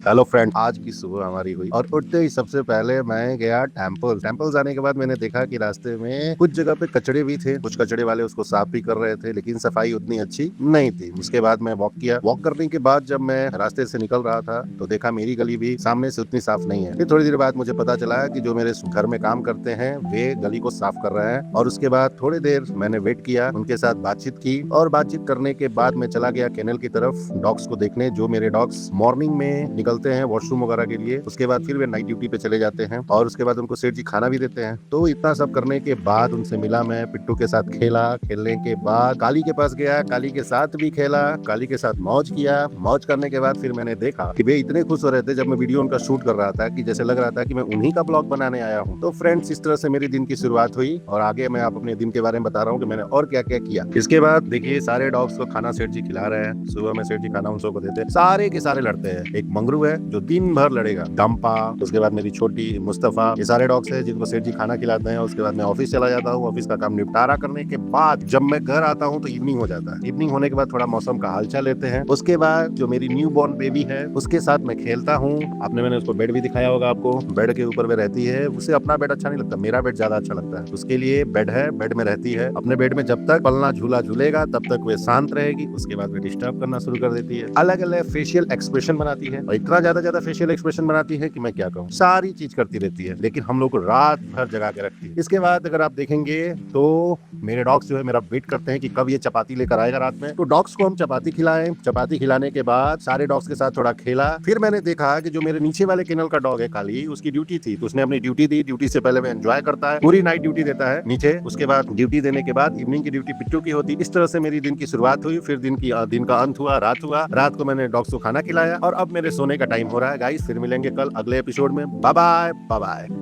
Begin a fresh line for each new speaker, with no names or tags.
Hello friend, आज की सुबह हमारी हुई और उठते ही सबसे पहले मैं गया टेम्पल जाने के बाद मैंने देखा कि रास्ते में कुछ जगह पे कचड़े भी थे। कुछ कचड़े वाले उसको साफ भी कर रहे थे, लेकिन सफाई उतनी अच्छी नहीं थी। उसके बाद मैं वॉक किया। वॉक करने के बाद जब मैं रास्ते से निकल रहा था तो देखा मेरी गली भी सामने से उतनी साफ नहीं है। फिर थोड़ी देर बाद मुझे पता चला कि जो मेरे घर में काम करते हैं वे गली को साफ कर रहे हैं। और उसके बाद थोड़ी देर मैंने वेट किया, उनके साथ बातचीत की और बातचीत करने के बाद मैं चला गया कैनल की तरफ डॉग्स को देखने। जो मेरे डॉग्स मॉर्निंग में निकलते हैं वॉशरूम वगैरह के लिए, उसके बाद फिर वे नाइट ड्यूटी पे चले जाते हैं और उसके बाद उनको सेठ जी खाना भी देते हैं। तो इतना सब करने के बाद उनसे मिला, मैं पिट्टू के साथ खेला। खेलने के बाद काली के पास गया, काली के साथ भी खेला, काली के साथ मौज किया। मौज करने के बाद फिर मैंने देखा कि वे इतने खुश हो रहे थे जब मैं वीडियो उनका शूट कर रहा था कि जैसे लग रहा था कि मैं उन्हीं का ब्लॉग बनाने आया हूँ। तो फ्रेंड्स, इस तरह से मेरी दिन की शुरुआत हुई और आगे मैं आप अपने दिन के बारे में बता रहा हूँ कि मैंने और क्या क्या किया। इसके बाद देखिए, सारे डॉग्स को खाना सेठ जी खिला रहे हैं। सुबह में सेठ जी खाना उन सबको देते हैं। सारे के सारे लड़ते हैं। एक मंगरू है जो दिन भर लड़ेगा, डंपा। उसके बाद मेरी छोटी मुस्तफा। ये सारे डॉग्स हैं जिनको सेठ जी खाना खिलाते हैं। उसके बाद मैं ऑफिस चला जाता हूँ। ऑफिस का काम निपटारा करने के बाद जब मैं घर आता हूँ तो इवनिंग हो जाता है। इवनिंग होने के बाद थोड़ा मौसम का हालचाल लेते हैं। उसके बाद जो मेरी न्यू बॉर्न बेबी है उसके साथ मैं खेलता हूँ। मैंने उसको बेड भी दिखाया होगा आपको। बेड के ऊपर में रहती है। उसे अपना बेड अच्छा नहीं लगता, मेरा बेड ज्यादा अच्छा लगता है। उसके लिए बेड है, बेड में रहती है। अपने बेड में जब तक पलना झूला झूलेगा तब तक वे शांत रहेगी। उसके बाद वे डिस्टर्ब करना शुरू कर देती है। अलग अलग फेशियल एक्सप्रेशन बनाती है और इतना ज्यादा फेशियल एक्सप्रेशन बनाती है कि मैं क्या कहूँ। सारी चीज करती रहती है, लेकिन हम लोग को रात भर जगा के रखती है। इसके बाद अगर आप देखेंगे तो मेरे डॉग्स जो है मेरा वेट करते हैं कि कब ये चपाती लेकर आएगा रात में। तो डॉग्स को हम चपाती खिलाएं। चपाती खिलाने के बाद सारे डॉग्स के साथ थोड़ा खेला। फिर मैंने देखा कि जो मेरे नीचे वाले केनल का डॉग है काली, उसकी ड्यूटी थी तो उसने अपनी ड्यूटी दी। ड्यूटी से पहले वो एंजॉय करता है, पूरी नाइट ड्यूटी देता है नीचे। उसके बाद ड्यूटी देने के बाद इवनिंग की ड्यूटी पिट्टू की होती। इस तरह से मेरी दिन की शुरुआत हुई। फिर दिन का अंत हुआ, रात हुआ। रात को मैंने डॉग्स को खाना खिलाया और अब मेरे सोने का टाइम हो रहा है। गाइस, फिर मिलेंगे कल अगले एपिसोड में। Bye bye bye bye.